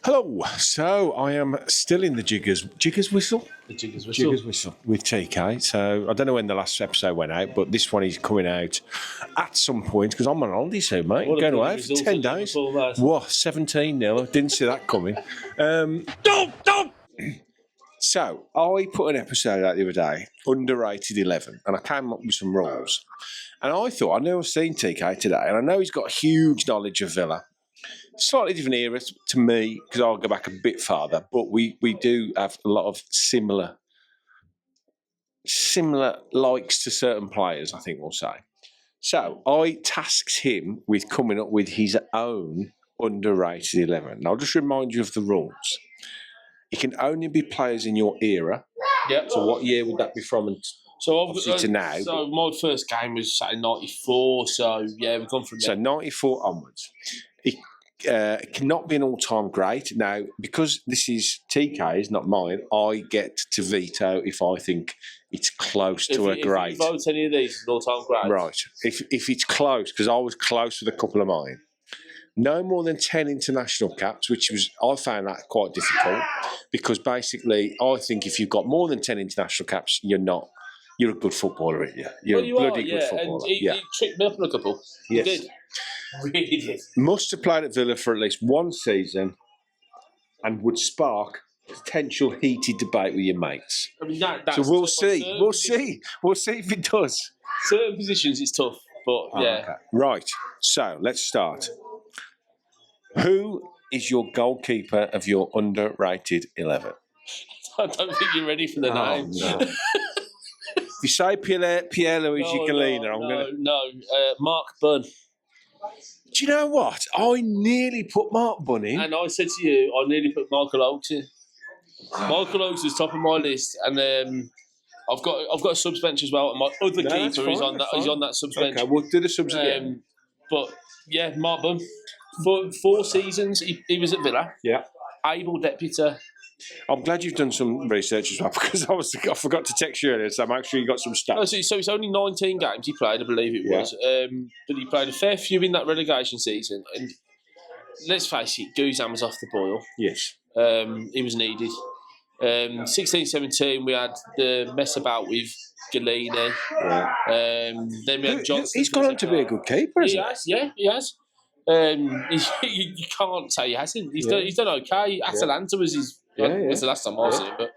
Hello. So I am still in the Jiggers Whistle. The Jiggers Whistle. Jiggers Whistle with TK. So I don't know when the last episode went out, but this one is coming out at some point because I'm on holiday soon, mate. What Going away for 10 days. What? 17-0. Didn't see that coming. Don't! So I put an episode out the other day, underrated 11, and I came up with some rules. And I thought, I know I've seen TK today, and I know he's got huge knowledge of Villa. Slightly different era to me because I'll go back a bit farther, but we do have a lot of similar likes to certain players, I think we'll say. So I tasked him with coming up with his own underrated 11. And I'll just remind you of the rules. It can only be players in your era. Yep. So what year would that be from? And so obviously to now. So my first game was say 94. So yeah, we've gone from there. So 94 onwards. It cannot be an all-time great. Now, because this is TK's, not mine, I get to veto if I think it's close to a great. If you vote any of these, it's an all-time great. Right. If it's close, because I was close with a couple of mine, no more than 10 international caps, I found that quite difficult, because basically I think if you've got more than 10 international caps, you're a good footballer, aren't you? You're a bloody good footballer. And he tricked me up on a couple. Yes. He did. Really did. Must have played at Villa for at least one season and would spark potential heated debate with your mates. I mean, that's so we'll see. We'll see. We'll see if it does. Certain positions it's tough, but yeah. Okay. Right. So let's start. Who is your goalkeeper of your underrated 11? I don't think you're ready for the name. No. If you say Pierre-Louis Galina, I'm going to... No, Mark Bunn. Do you know what? I nearly put Mark Bunn in. And I said to you, I nearly put Michael Oakes in. Michael Oakes is top of my list, and I've got a subs bench as well. And my other keeper is on that subs bench. Okay, we'll do the subs again. But yeah, Mark Bunn. For 4 seasons, he was at Villa. Yeah. Able deputy. I'm glad you've done some research as well, because I forgot to text you earlier, so I'm actually got some stats. Oh, so it's only 19 games he played, I believe it was. But he played a fair few in that relegation season. And let's face it, Guzan was off the boil. Yes. He was needed. 16-17, we had the mess about with Galini. Yeah. Then we had Johnson. He's gone on to be a good keeper, hasn't he? Yeah, he has. You can't say he hasn't. He's done okay. Atalanta was his... was the last time I seen him, but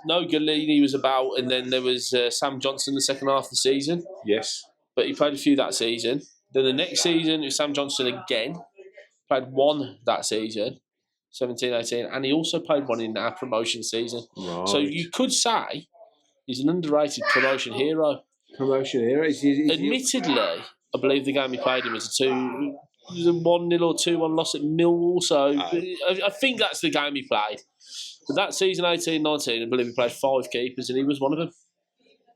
no, Galini was about, and then there was Sam Johnson the second half of the season. Yes. But he played a few that season. Then the next season, it was Sam Johnson again. Played one that season, 17-18, and he also played one in our promotion season. Right. So you could say he's an underrated promotion hero. Promotion hero? Admittedly, I believe the game he played in was a 1-0 or 2-1 loss at Millwall. So I think that's the game he played. But that season, 18-19, I believe he played 5 keepers, and he was one of them.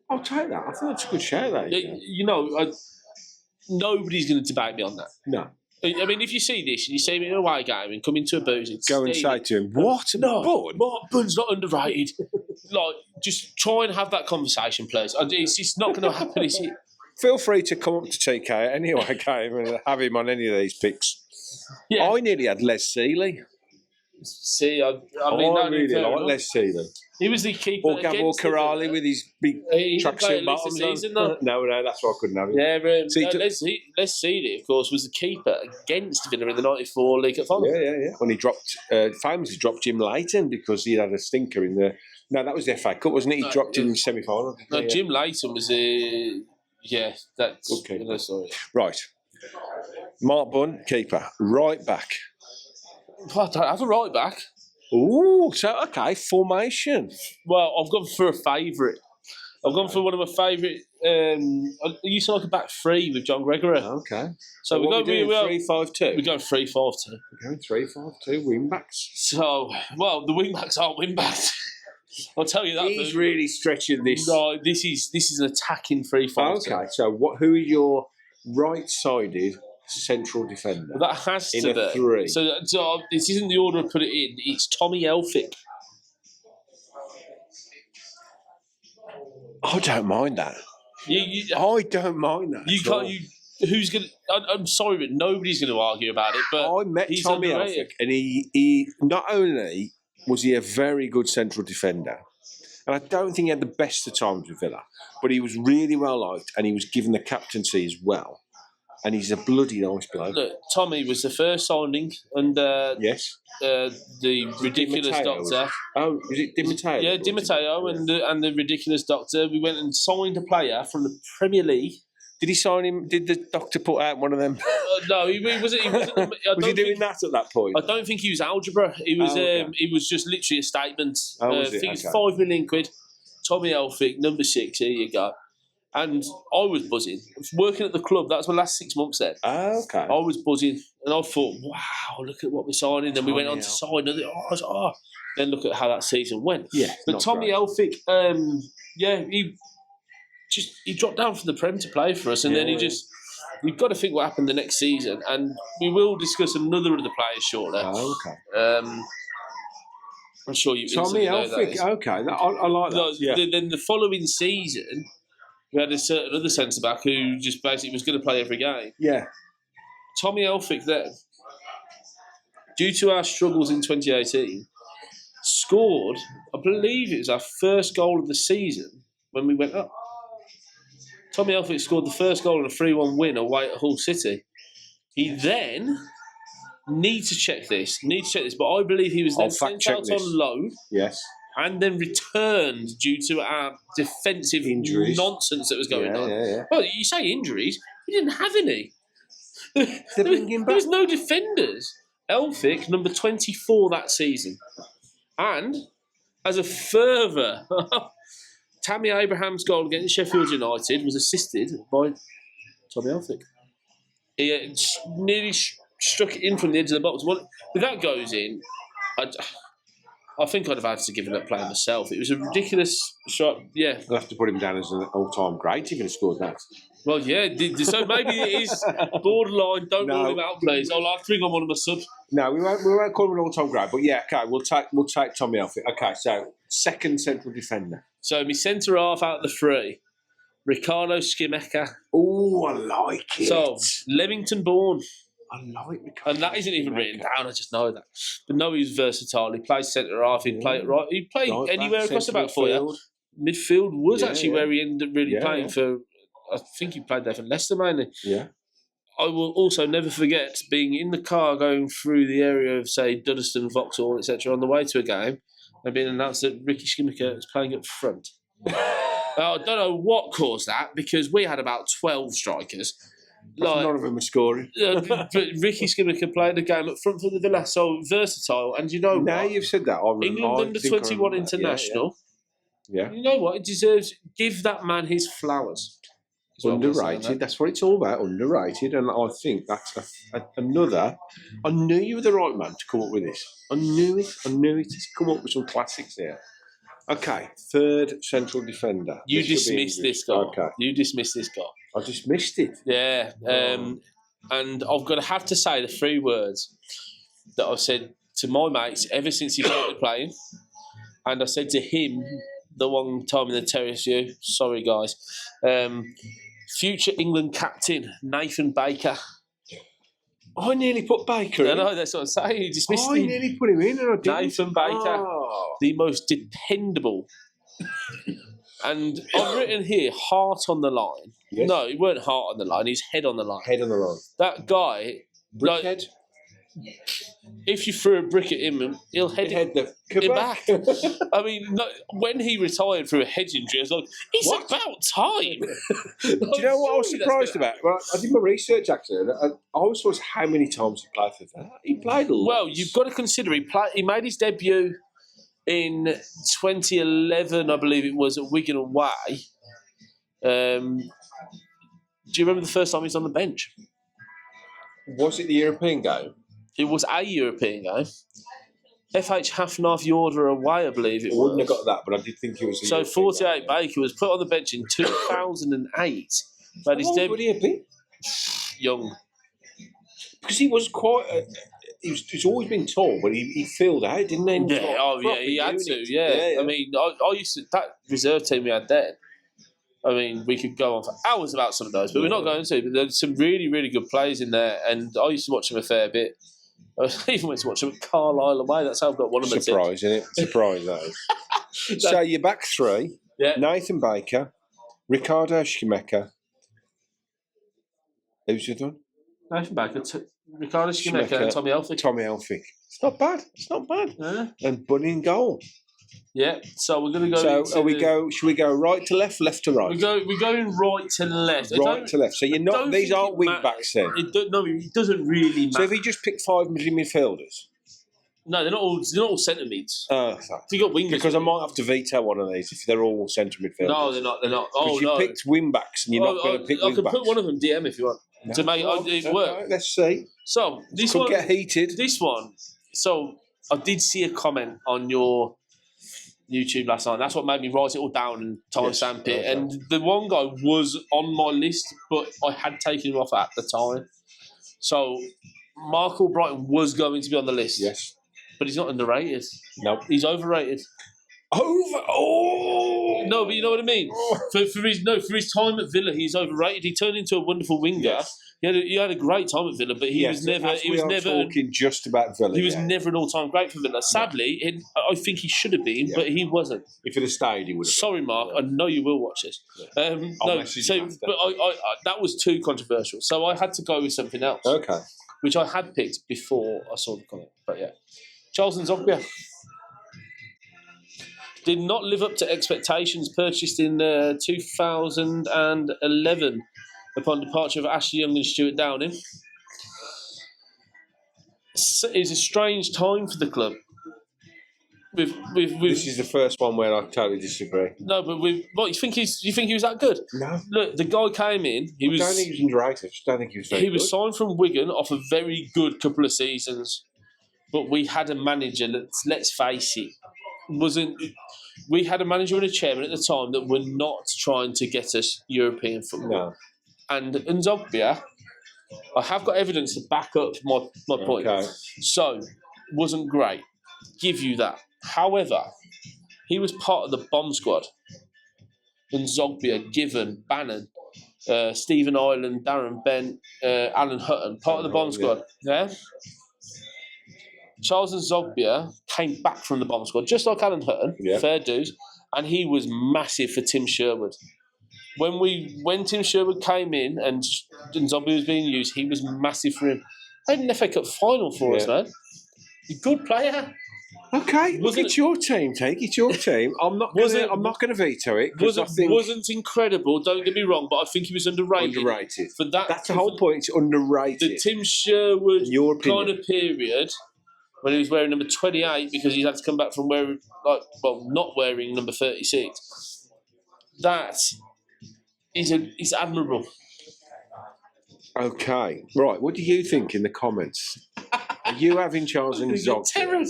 I'll take that. I think that's a good shout, that. You know, nobody's going to debate me on that. No. I mean, if you see this and you see me in a away game and come into a booze, go and say to him, "What? Mark Bunn's not underrated." Like, just try and have that conversation, please. It's just not going to happen, is it? Feel free to come up to TK at any away game and have him on any of these picks. Yeah. I nearly had Les Seeley. See, I mean, I really like Les Seeley. He was the keeper. Or Gabor Corrali with his big tracksuit bottoms on. No, that's why I couldn't have him. Yeah, Les Seeley, of course, was the keeper against Villa in the '94 League Cup final. Yeah. When he famously dropped Jim Leighton because he had a stinker in the... No, that was the FA Cup, wasn't it? He dropped him in the semi-final. No, Jim Leighton was a... Yeah, that's... Okay. No, sorry. Right. Mark Bunn, keeper. Right back. I don't have a right back. Ooh, so, okay, formation. Well, I've gone for a favourite. I've gone for one of my favourite... I used to like a back 3 with John Gregory. Okay. So we're going 3-5-2? We're going 3-5-2. We're going 3-5-2, wing-backs. So, well, the wing-backs aren't wing-backs. I'll tell you that. He's really stretching this. No, this is an attacking 3-5-2. Okay, so who is your right-sided central defender? Well, that has to be. In a 3. So this isn't the order I put it in. It's Tommy Elphick. I don't mind that. I don't mind that. who's going? I'm sorry, but nobody's going to argue about it. But I met Tommy Elphick, and he not only was he a very good central defender, and I don't think he had the best of times with Villa, but he was really well liked, and he was given the captaincy as well. And he's a bloody nice bloke. Look, Tommy was the first signing, and yes, the ridiculous doctor. Oh, was it Di Matteo? Yeah, Di Matteo and the ridiculous doctor. We went and signed a player from the Premier League. Did he sign him? Did the doctor put out one of them? No, he wasn't. He wasn't was he doing that at that point? I don't think he was algebra. He was. He was just literally a statement. I think it's £5 million. Tommy Elphick, number 6. Here you go. And I was buzzing. I was working at the club. That was my last 6 months there. Oh, okay. I was buzzing. And I thought, wow, look at what we're signing. Then we went on to sign another. Then look at how that season went. Yeah. But Tommy Elphick, he dropped down from the Prem to play for us. And then you've got to think what happened the next season. And we will discuss another of the players shortly. Oh, okay. I'm sure you Tommy Elphick, okay. I like that. Then the following season, we had a certain other centre-back who just basically was going to play every game. Yeah. Tommy Elphick then, due to our struggles in 2018, scored, I believe it was our first goal of the season when we went up. Tommy Elphick scored the first goal in a 3-1 win away at Hull City. He then, need to check this, but I believe he was then sent out on loan. Yes. And then returned due to our defensive injuries. Nonsense that was going on. Yeah. Well, you say injuries, we didn't have any. There was no defenders. Elphick, number 24 that season. And as a further, Tammy Abraham's goal against Sheffield United was assisted by Tommy Elphick. He nearly struck it in from the edge of the box. Well, if that goes in, I think I'd have had to give it up playing myself. It was a ridiculous shot. Yeah, I'll have to put him down as an all-time great if he scored that. Well, yeah. So maybe it is borderline. Don't rule him out, please. I'll have to bring on one of my subs. No, we won't call him an all-time great. But yeah, okay, we'll take Tommy Elphick. Okay, so second central defender. So my centre half out of the 3, Ricardo Skimeka. Oh, I like it. So Leamington born. I like Ricardo. And that isn't even written down. I just know that. But no, he's versatile. He plays centre half. He played right. He played anywhere across the back for you. Midfield was actually where he ended up really playing for. I think he played there for Leicester mainly. Yeah. I will also never forget being in the car going through the area of, say, Duddeston, Vauxhall, etc., on the way to a game, and being announced that Ricky Skimeka is playing up front. I don't know what caused that, because we had about 12 strikers. None of them were scoring. But Ricky Skimeka played the game up front for the Villa, so versatile. And you know what? Now you've said that. England under 21 international. Yeah. You know what? It deserves. Give that man his flowers. Underrated. That's what it's all about. Underrated, and I think that's another. I knew you were the right man to come up with this. I knew it. He's come up with some classics here. Okay, third central defender. You dismissed this guy. Okay. You dismissed this guy. I dismissed it. Yeah. And I've got to have to say the 3 words that I've said to my mates ever since he started playing. And I said to him the one time in the terrace view, sorry guys, future England captain, Nathan Baker. I nearly put Baker in. No, that's what I'm saying. You dismissed him. I nearly put him in and I didn't. Nathan Baker, the most dependable. And I've written here, heart on the line. Yes. No, it weren't heart on the line, he's head on the line. Head on the line. That guy... Brickhead? If you threw a brick at him, he'll head it back. I mean, when he retired through a head injury, I was like, it's about time. Do you know what I was surprised about? Well, I did my research actually, and I was surprised how many times he played for that. He played a lot. Well, you've got to consider he made his debut in 2011, I believe it was, at Wigan away. Do you remember the first time he was on the bench? Was it the European game? It was a European game. FH Hafnarf Yorda away, I believe it was. I wouldn't have got that, but I did think it was a So European 48 game. Baker was put on the bench in 2008. But his How old would he have been? Young. Because he was quite... he's always been tall, but he filled out, didn't he? Yeah, he had to, yeah. I mean, I used to... That reserve team we had then, I mean, we could go on for hours about some of those, but we're not going to. But there's some really, really good plays in there, and I used to watch them a fair bit. I even went to watch them at Carlisle away. That's how I've got one of them. Surprise, isn't it? Surprise, that is. So your back three, Nathan Baker, Ricardo Schmeichel. Who's the other one? Nathan Baker, Ricardo Schmeichel and Tommy Elphick. Tommy Elphick. It's not bad. It's not bad. Yeah. And Bunny in goal. Yeah. So we're going to go. So should we go right to left, left to right? We're going right to left. Right to left. So you're not. These aren't wing backs then. It doesn't really matter. So if you just pick 5 midfielders. No, they're not all centre mids. Oh, you got wingers. Because I might have to veto one of these if they're all centre midfielders. No, they're not. They're not. Oh, you picked wing backs and you're not going to pick wing backs. I can put one of them DM if you want to make it work. Right, let's see. So this one get heated. This one. So I did see a comment on your YouTube last night. That's what made me write it all down and timestamp it. And the one guy was on my list, but I had taken him off at the time. So Mark Albrighton was going to be on the list. Yes. But he's not underrated. No. He's overrated. Oh! No, but you know what I mean? For his time at Villa, he's overrated. He turned into a wonderful winger. Yes. He had a great time at Villa, but he was never talking just about Villa. He was never an all-time great for Villa. Sadly, I think he should have been, but he wasn't. If he'd have stayed, he would have. Sorry, Mark. I know you will watch this. But that was too controversial. So I had to go with something else. Okay. Which I had picked before I saw the comment. But yeah, Charles Nzogbia did not live up to expectations. Purchased in 2011 upon departure of Ashley Young and Stuart Downing. It's a strange time for the club. This is the first one where I totally disagree. No, but what you think he was that good? No. Look, the guy came in. I don't think he was underrated. I just don't think he was very good. He was signed from Wigan off a very good couple of seasons, but we had a manager. Let's face it, we had a manager and a chairman at the time that were not trying to get us European football. No. And Nzogbia, I have got evidence to back up my point. Okay. So, wasn't great. Give you that. However, he was part of the bomb squad. Nzogbia, Given, Bannon, Stephen Ireland, Darren Bent, Alan Hutton, part of the bomb squad. Yeah. Charles Nzogbia came back from the bomb squad, just like Alan Hutton, fair dues, and he was massive for Tim Sherwood. When Tim Sherwood came in and Nzogbia was being used, he was massive for him. They had an FA Cup final for us, man. A good player. Okay, look, it's your team, It's your team. I'm not going to veto it. Wasn't incredible. Don't get me wrong, but I think he was underrated. For that, that's the whole point. It's underrated. The Tim Sherwood kind of period when he was wearing number 28 because he had to come back from not wearing number 36. That is admirable. Okay, right. What do you think in the comments? Are you having Charles Nzogbia?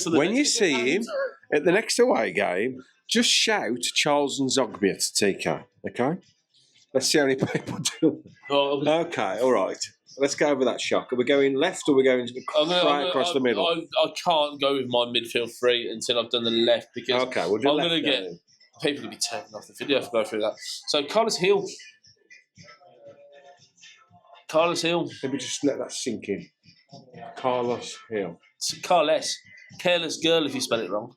When you see him at the next away game, just shout Charles Nzogbia to TK, okay? Let's see how many people do. Okay, all right. Let's go over that shock. Are we going left or are we going right across the middle? I can't go with my midfield three until I've done the left because we'll do I'm going to get people to be turning off the video if I go through that. So Carlos Hill. Maybe just let that sink in. Carlos Hill. Careless girl if you spell it wrong.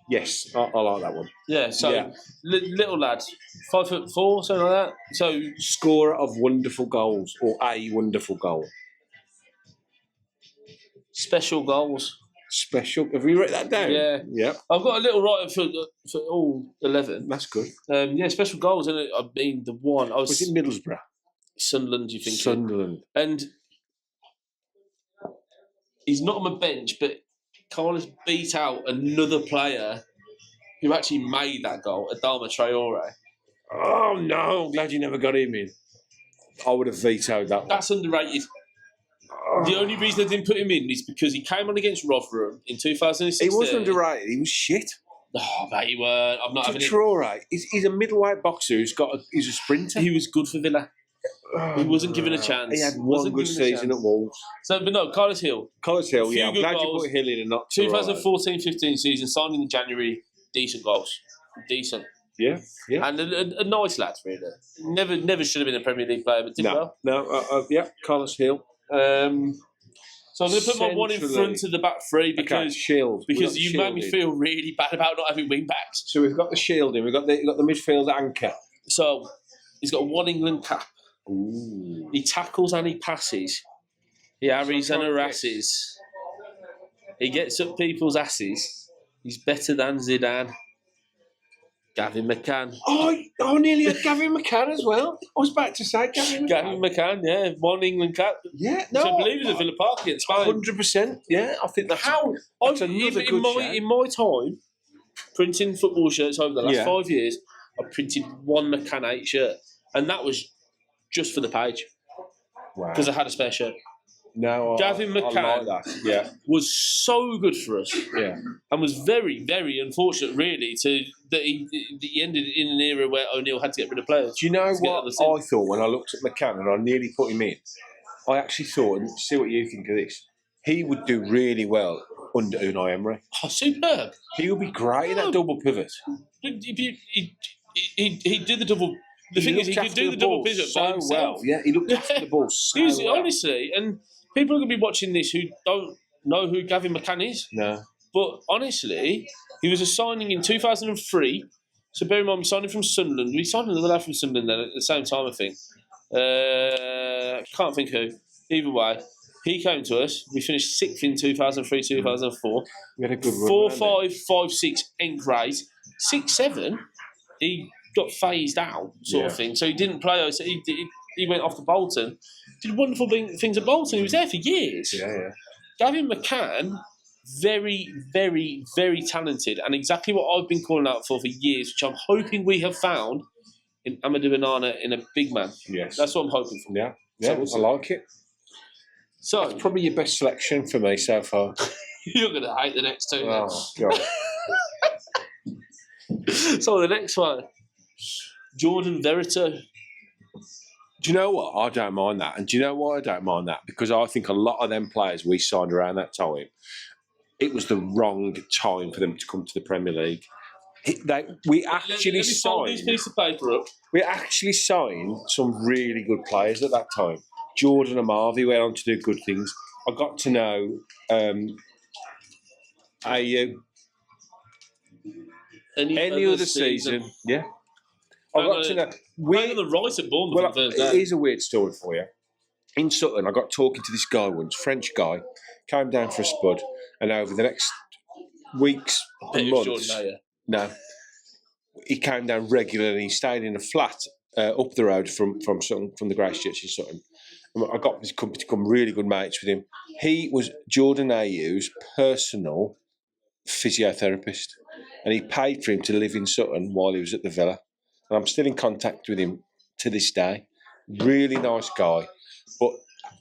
Yes, I like that one. Yeah, so little lad, 5'4", something like that. So scorer of wonderful goals or a wonderful goal. Special goals. Special. Have you written that down? Yeah. Yep. I've got a little writer for all 11. That's good. Special goals. And I mean, the one was it Middlesbrough? Sunderland, you think? Sunderland. And he's not on the bench, but Carlos beat out another player who actually made that goal, Adama Traore. Oh, no. I'm glad you never got him in. I would have vetoed that one. That's underrated. The only reason I didn't put him in is because he came on against Rotherham in 2016. He was underrated. He was shit. Oh, mate, he weren't. I'm not having it. Traore. He's a middleweight boxer he's a sprinter. He was good for Villa. He wasn't given a chance. He had one good season at Wolves. So, but no, Carlos Hill. Yeah. I'm glad you put Hill in and not 2014-15 season, signed in January. Decent goals. Decent. Yeah, yeah. And a nice lad, really. Never should have been a Premier League player, but did well. Yeah, Carlos Hill. So I'm going to put my one in front of the back three because Shield. Because you made me feel really bad about not having wing backs. So we've got the Shield in. We've got the midfield anchor. So he's got one England cap. Ooh. He tackles and he passes. He harries and harasses. He gets up people's asses. He's better than Zidane. Gavin McCann. Oh, nearly had Gavin McCann as well. I was about to say Gavin McCann, yeah. One England cap. Yeah, no. I believe it was at Villa Park in Spain. 100%. Yeah, I think that's another good shout. In my time, printing football shirts over the last 5 years, I printed one McCann 8 shirt. And that was just for the page. Wow. Because I had a spare shirt. No, Gavin McCann was so good for us. Yeah. And was very, very unfortunate, really, that he ended in an era where O'Neill had to get rid of players. Do you know what I thought when I looked at McCann and I nearly put him in? I actually thought, and see what you think of this, he would do really well under Unai Emery. Oh, superb. He would be great in that double pivot. He'd do the double... The thing is, he could do the double pivot by himself. Well. Yeah, he looked after the ball so well. Honestly, and people are going to be watching this who don't know who Gavin McCann is. No. But honestly, he was a signing in 2003. So bear in mind, we signed him from Sunderland. We signed another lad from Sunderland then at the same time, I think. Can't think who. Either way, he came to us. We finished 6th in 2003, 2004. We had a good run. 4, 5, 5, 6, ain't great. 6, 7, he got phased out, sort of thing. So he didn't play. So he went off to Bolton. Did wonderful things at Bolton. He was there for years. Yeah. Gavin McCann, very, very, very talented, and exactly what I've been calling out for years, which I'm hoping we have found in Amadou Onana in a big man. Yes. That's what I'm hoping for. Yeah, So I like it. So it's probably your best selection for me so far. You're going to hate the next two. Oh, God. So the next one, Jordan Verito. Do you know what? I don't mind that. And do you know why I don't mind that? Because I think a lot of them players we signed around that time, it was the wrong time for them to come to the Premier League. We actually signed this piece of paper up. We actually signed some really good players at that time. Jordan Amavi went on to do good things. I got to know any other season. Yeah. I got to know. Playing on the right at Bournemouth. Well, here's a weird story for you. In Sutton, I got talking to this guy once, French guy, came down for a spud, and over the next weeks and months, no, he came down regularly. He stayed in a flat up the road from Sutton, from the Grace Church in Sutton. And I got to become really good mates with him. He was Jordan Ayew's personal physiotherapist, and he paid for him to live in Sutton while he was at the Villa. And I'm still in contact with him to this day. Really nice guy. But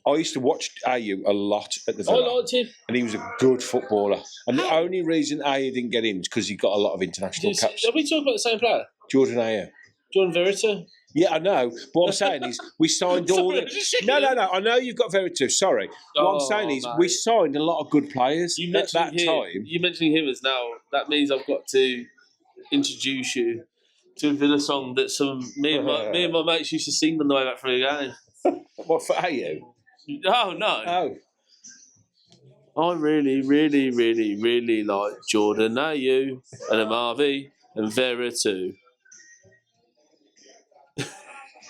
I used to watch Ayew a lot at the Villa. I liked him. And he was a good footballer. And the only reason Ayew didn't get in is because he got a lot of international caps. Are we talking about the same player? Jordan Ayew. Jordan Verito? Yeah, I know. But what I'm saying is we signed all the... No. I know you've got Verito, sorry. What I'm saying is we signed a lot of good players at that time. You mentioning him as now, that means I've got to introduce you to a Villa song that me and my mates used to sing on the way back from the game. What, for Ayew? Oh, no. I really, really, really, really like Jordan Ayew and Amavi and Verito.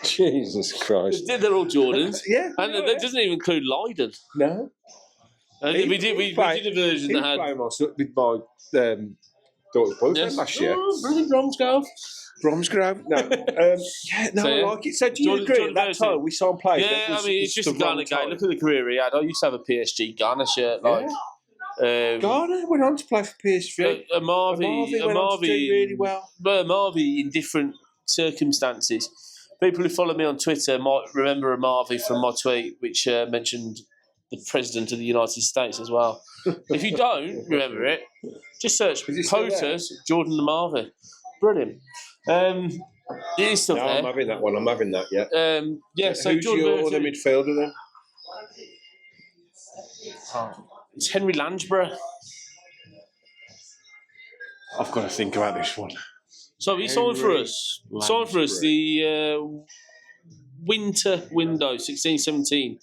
Jesus Christ. They're all Jordans. Yeah. And that doesn't even include Leiden. No. We did a version that had... with my daughter's boyfriend last year. Oh, brilliant, Bromsgrove. No. I like it. So do you agree at that time we saw him play? Yeah, it's just a Ghana guy. Look at the career he had. I used to have a PSG Ghana shirt. Ghana went on to play for PSG. Amavi went on to do really well. Amavi in different circumstances. People who follow me on Twitter might remember Amavi from my tweet, which mentioned the President of the United States as well. If you don't remember it, just search POTUS Jordan Amavi. Brilliant. It is still there. I'm having that one. I'm having that, yeah. So who's your other midfielder then? It's Henry Lansbury. I've got to think about this one. So he signed for us. Signed for us the winter window, 16-17.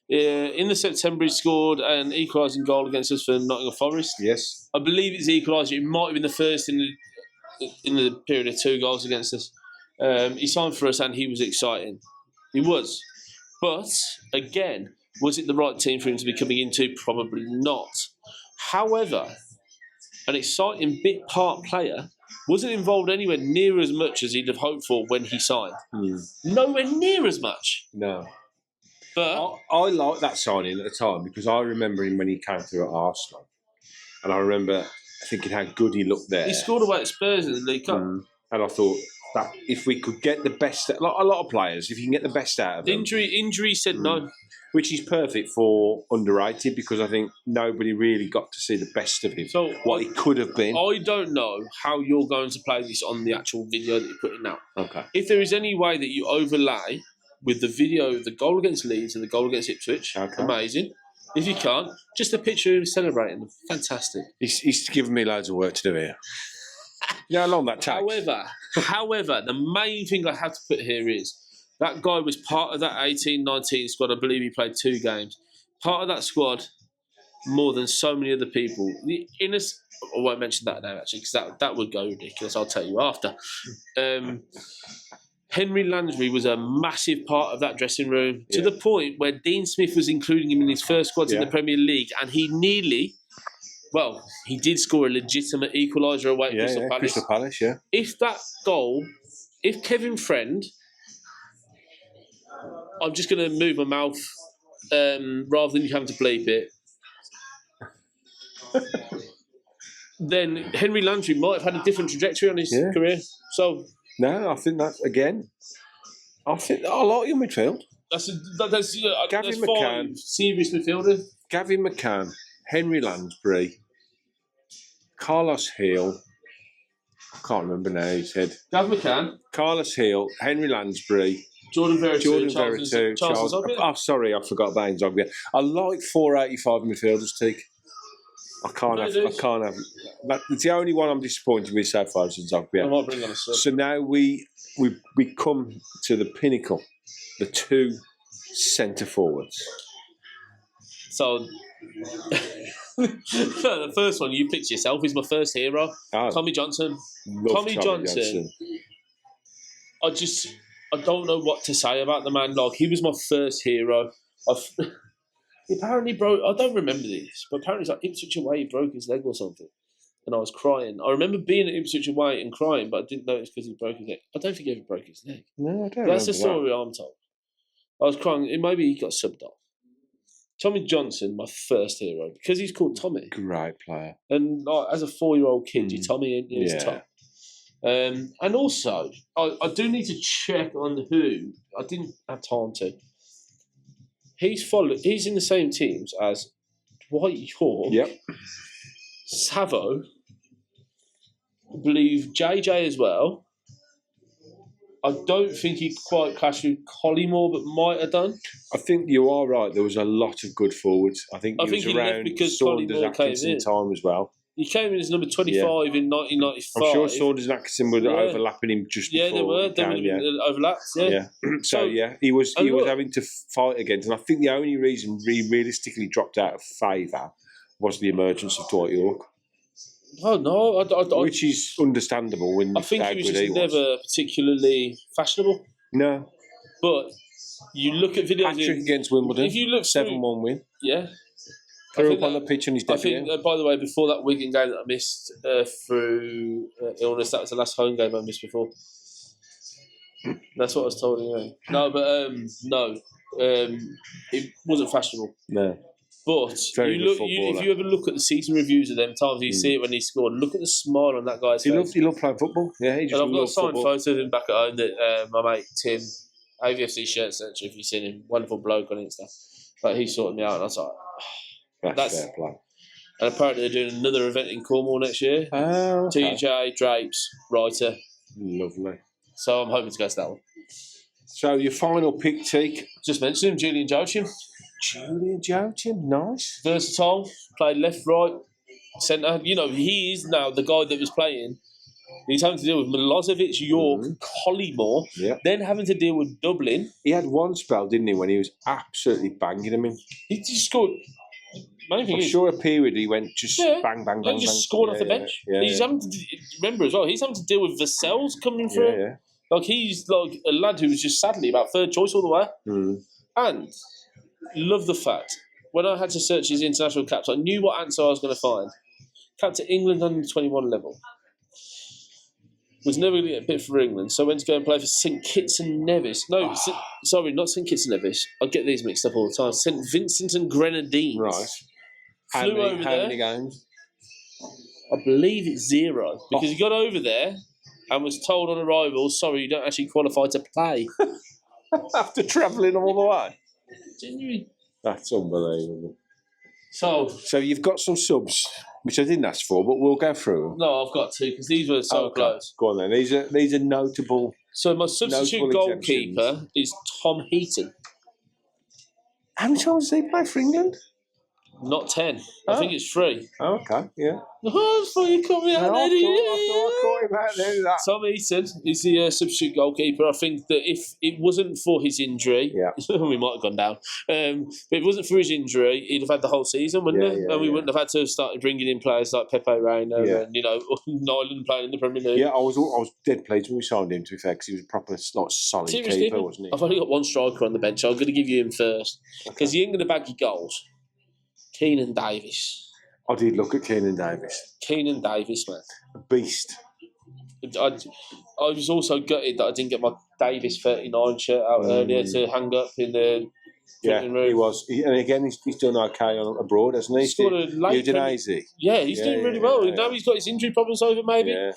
In the September, he scored an equalising goal against us for Nottingham Forest. Yes. I believe it's the equaliser. It might have been the first in the period of 2 goals against us. He signed for us and he was exciting. He was. But, again, was it the right team for him to be coming into? Probably not. However, an exciting bit part player wasn't involved anywhere near as much as he'd have hoped for when he signed. Nowhere near as much. No. But I liked that signing at the time because I remember him when he came through at Arsenal. And I remember thinking how good he looked there. He scored away at Spurs in the League Cup. And I thought that if we could get the best, a lot of players, if you can get the best out of them. Injury said no. Which is perfect for underrated because I think nobody really got to see the best of him. So what he could have been. I don't know how you're going to play this on the actual video that you're putting out. Okay. If there is any way that you overlay with the video of the goal against Leeds and the goal against Ipswich, amazing. If you can't, just a picture of him celebrating. Fantastic. He's given me loads of work to do here. Yeah, along that tax. However, the main thing I have to put here is that guy was part of that 18-19 squad. I believe he played 2 games. Part of that squad more than so many other people. I won't mention that now, actually, because that would go ridiculous. I'll tell you after. Henry Lansbury was a massive part of that dressing room to the point where Dean Smith was including him in his first squads in the Premier League, and he did score a legitimate equaliser away at Crystal Palace. If Kevin Friend, I'm just going to move my mouth rather than you having to bleep it, then Henry Lansbury might have had a different trajectory on his career. So. No, I think that's again. I like your midfield. That's Gavin McCann, serious midfielder. Gavin McCann, Henry Lansbury, Carlos Hill. I can't remember now. He said Gavin McCann, Carlos Hill, Henry Lansbury, Jordan Verretou, Charles Zogbia. Oh, sorry, I forgot about Zogbia. I like 485 midfielders, Teak. I can't have. It's the only one I'm disappointed with so far since Zogbia. I might bring on a sub. So now we come to the pinnacle, the 2 centre forwards. So the first one you picked yourself is my first hero, Tommy Johnson. Tommy Johnson. I don't know what to say about the man. Like, he was my first hero. He apparently broke. I don't remember this, but apparently it's like Ipswich away. He broke his leg or something, and I was crying. I remember being at Ipswich away and crying, but I didn't know it's because he broke his leg. I don't think he ever broke his leg. No, I don't. That's the story I'm told. I was crying. Maybe he got subbed off. Tommy Johnson, my first hero, because he's called Tommy. Great player. And as a 4-year-old kid, you Tommy in his top. And also, I do need to check on who. I didn't have time to. He's in the same teams as Dwight York, Savo, I believe JJ as well. I don't think he quite clashed with Collymore, but might have done. I think you are right. There was a lot of good forwards. I think he around because Saunders Atkinson time as well. He came in as number 25 in 1995. I'm sure Saunders and Atkinson were overlapping him just before. Yeah, they were. They would have been overlapped. Yeah. So he was having to fight against, and I think the only reason he realistically dropped out of favour was the emergence of Dwight York. Oh no, which is understandable when I think he was just never particularly fashionable. No, but you look at videos hat-trick against Wimbledon. If you look 7-1 win. Yeah. Threw up on the pitch on his debut. I think, by the way, before that Wigan game that I missed through illness, that was the last home game I missed before. That's what I was told anyway. No, but it wasn't fashionable. No. But if you ever look at the season reviews of them times, you see it when he scored. Look at the smile on that guy's face. He loved playing football. Yeah, he just I've got a signed photo of him back at home that my mate Tim, AVFC shirt centre, if you've seen him, wonderful bloke on Insta. But he sorted me out, and I was like, that's fair play. And apparently they're doing another event in Cornwall next year. Oh, okay. TJ, Drapes, Writer. Lovely. So I'm hoping to go to that one. So your final pick, Teak? Just mentioned him, Julian Joachim. Julian Joachim, nice. Versatile, played left, right, centre. You know, he is now the guy that was playing He's having to deal with Milosevic, York, Collymore, then having to deal with Dublin. He had one spell, didn't he, when he was absolutely banging him in. He just scored. Main thing I'm is, sure a period he went just bang, bang, bang, he just bang. scored off the bench. He's having to remember as well. He's having to deal with Vassell's coming through. Yeah. Like he's like a lad who was just sadly about third choice all the way. And love the fact when I had to search his international caps, I knew what answer I was going to find. Capped at England under 21 level. Was never going to get a bit for England, so I went to go and play for St Kitts and Nevis. No, sorry, not St Kitts and Nevis. I get these mixed up all the time. St Vincent and Grenadines. Right. How many games? I believe it's 0 because he got over there and was told on arrival, sorry, you don't actually qualify to play. After travelling all the way? Genuine. That's unbelievable. So you've got some subs, which I didn't ask for, but we'll go through them. No, I've got to because these were so close. Go on then. These are notable. So my substitute goalkeeper is Tom Heaton. How many times did he play for England? Not 10. I think it's 3. Oh, okay, yeah. Oh, I thought you caught me out there. I caught him out there. Tom Heaton is the substitute goalkeeper. I think that if it wasn't for his injury, we might have gone down. But if it wasn't for his injury, he'd have had the whole season, wouldn't he? And we wouldn't have had to have started bringing in players like Pepe Reina and, Nyland playing in the Premier League. Yeah, I was dead pleased when we signed him, to be fair, because he was a proper solid keeper, wasn't he? I've only got one striker on the bench, so I'm going to give you him first. Because he ain't going to bag your goals. Keenan Davis. I did look at Keenan Davis. Keenan Davis, man. A beast. I was also gutted that I didn't get my Davis 39 shirt out earlier to hang up in the room. He was. And again, he's done okay abroad, hasn't he? He's got a late Udinese. Yeah, he's doing really well. Yeah. Now he's got his injury problems over, maybe. Yeah.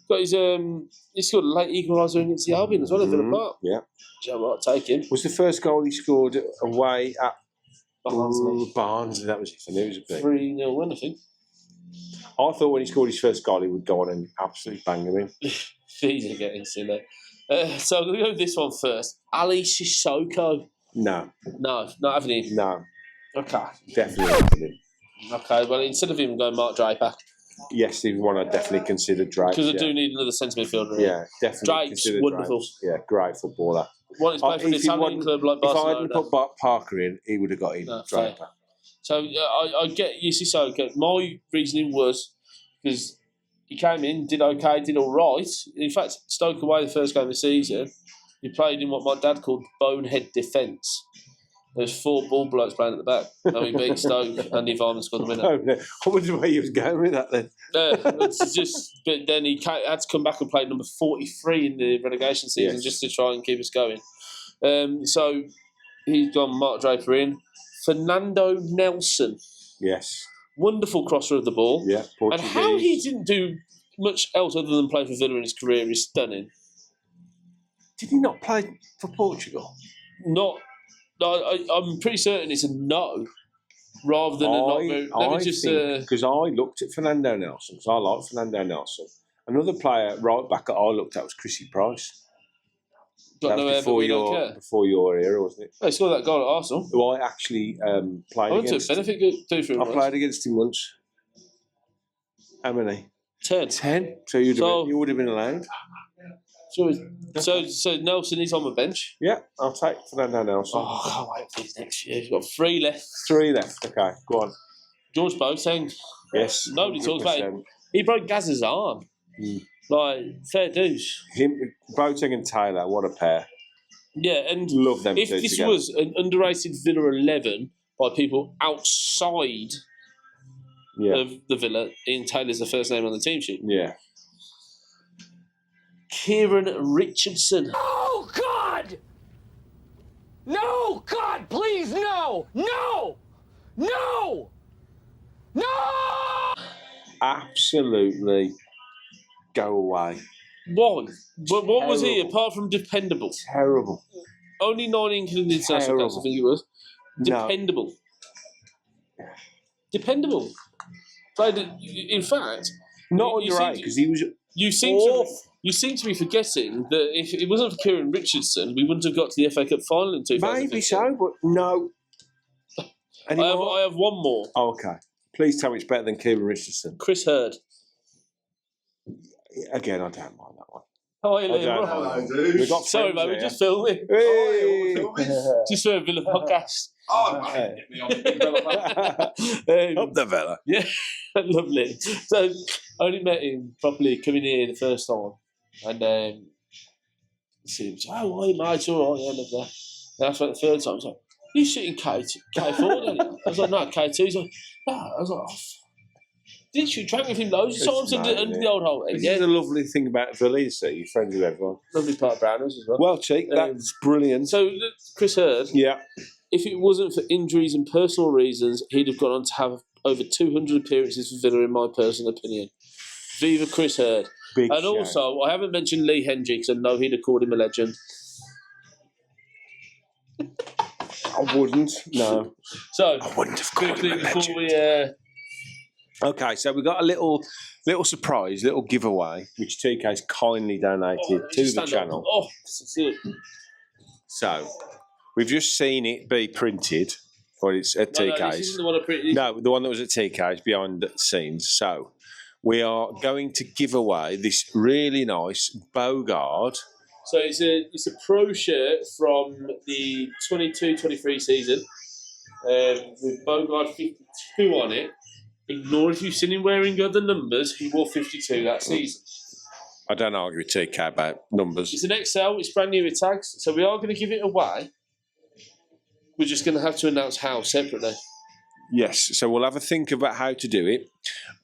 Got his he scored a late equaliser against the Albion as well at Villa Park. Yeah. Do you know what? I'll take him. Was the first goal he scored away at Barnsley? That was it. I knew it was a big 3-0 win, I think. I thought when he scored his first goal, he would go on and absolutely bang him in. He's getting silly. So I'm going to go with this one first. Ali Sissoko. No, not having him. No. Okay. Definitely not having him. Okay, well, instead of him going Mark Draper. Yes, he's one I'd definitely consider Drake. Because I do need another centre midfielder. Yeah, definitely. Drake's wonderful. Drake. Yeah, great footballer. Well, he's played for an Italian club like Barcelona. If I hadn't put Parker in, he would have got in. Draper. So I get Sissoko. My reasoning was because he came in, did okay, did all right. In fact, Stoke away the first game of the season, he played in what my dad called bonehead defence. There's 4 ball blokes playing at the back. And we beat Stoke and Ivan scored the winner. Oh, no. I wonder where he was going with that then. But then he had to come back and play number 43 in the relegation season just to try and keep us going. So he's gone Mark Draper in. Fernando Nelson. Yes. Wonderful crosser of the ball. Yeah, Portuguese. And how he didn't do much else other than play for Villa in his career is stunning. Did he not play for Portugal? I'm pretty certain it's a no, rather than a not. Because I looked at Fernando Nelson, because I like Fernando Nelson. Another player right back that I looked at was Chrissy Price. That was before your era, wasn't it? He scored that goal at Arsenal. Who I actually played against. I went to Benefit do for him. I played against him once. How many? 10. 10? So you would have been allowed? So Nelson is on the bench. Yeah, I'll take Fernando Nelson. Oh, I can't wait for his next year. He's got 3 left. 3 left, okay, go on. George Boateng. Yes. Nobody talks about him. He broke Gazza's arm. Like, fair dues. Boateng and Taylor, what a pair. Yeah, and love them. If this together. was an underrated Villa 11 by people outside of the Villa, Ian Taylor's the first name on the team sheet. Yeah. Kieran Richardson. Oh, God! No! God, please, no! No! No! No! Absolutely go away. Why? What was he apart from dependable? Terrible. Only 9 England international caps, I think it was. Dependable. No. Dependable. Played, in fact, not underrated because he was. You seem to be forgetting that if it wasn't for Kieran Richardson, we wouldn't have got to the FA Cup final in 2015. Maybe so, but no. I have one more. Oh, okay. Please tell me it's better than Kieran Richardson. Chris Hurd. Again, I don't mind that one. Oh, hey, I Liam. don't know. We've got Sorry, mate, friends we're here. just filming. Hey! Just for a Villa podcast. Oh, man, get me on the Up the Villa. Yeah, lovely. So, I only met him properly coming here the first time. And he was like, oh, hi, mate, it's all right, yeah, love that. And that's like the third time. I was like, you sitting K4, don't you? I was like, no, K2. He's like, no. I was like, oh, didn't you track with him loads of times under the old hole? This Yeah, is the lovely thing about Villa, you see. You're friends with everyone. lovely part of Browners as well. Well, Cheek, that's brilliant. So, Chris Hurd, Yeah. if it wasn't for injuries and personal reasons, he'd have gone on to have over 200 appearances for Villa, in my personal opinion. Viva Chris Hurd. Big And shout. also, I haven't mentioned Lee Hendricks, and no, he'd have called him a legend. I wouldn't, no. So, I wouldn't have called quickly him a before legend. we... Okay, so we got a little surprise, little giveaway, which TK's kindly donated to the channel. Oh, that's it. So, we've just seen it be printed, or it's at No, TK's. this isn't the one I printed. No, the one that was at TK's behind the scenes. So, we are going to give away this really nice Bogard. So it's a pro shirt from the 22-23 season with Bogard 52 on it. Ignore if you've seen him wearing other numbers, he wore 52 that season. I don't argue with TK about numbers. It's an XL, it's brand new with tags, so we are going to give it away. We're just going to have to announce how separately. Yes, so we'll have a think about how to do it,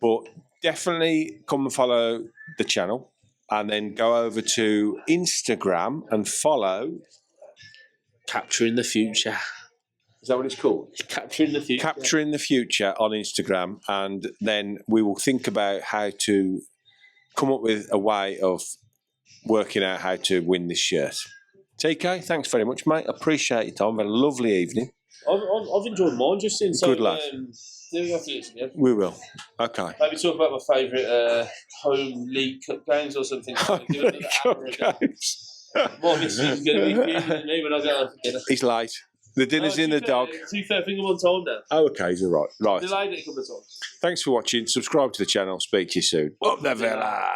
but definitely come and follow the channel and then go over to Instagram and follow Capturing the Future. Is that what it's called? Capturing the Future. Capturing the Future on Instagram, and then we will think about how to come up with a way of working out how to win this shirt. TK, thanks very much, mate. Appreciate your time. Had a lovely evening. I've enjoyed mine just since. Good lad. Yeah, we have to do this again. We will. Okay. Maybe talk about my favourite home League Cup games or something. My missus is going to be fuming at me when I go out for dinner. He's late. The dinner's in the dog. To be fair, I think I'm on time now. Oh, okay, you're right. Right. Delayed it a couple of times. Thanks for watching. Subscribe to the channel. Speak to you soon. Up the Villa.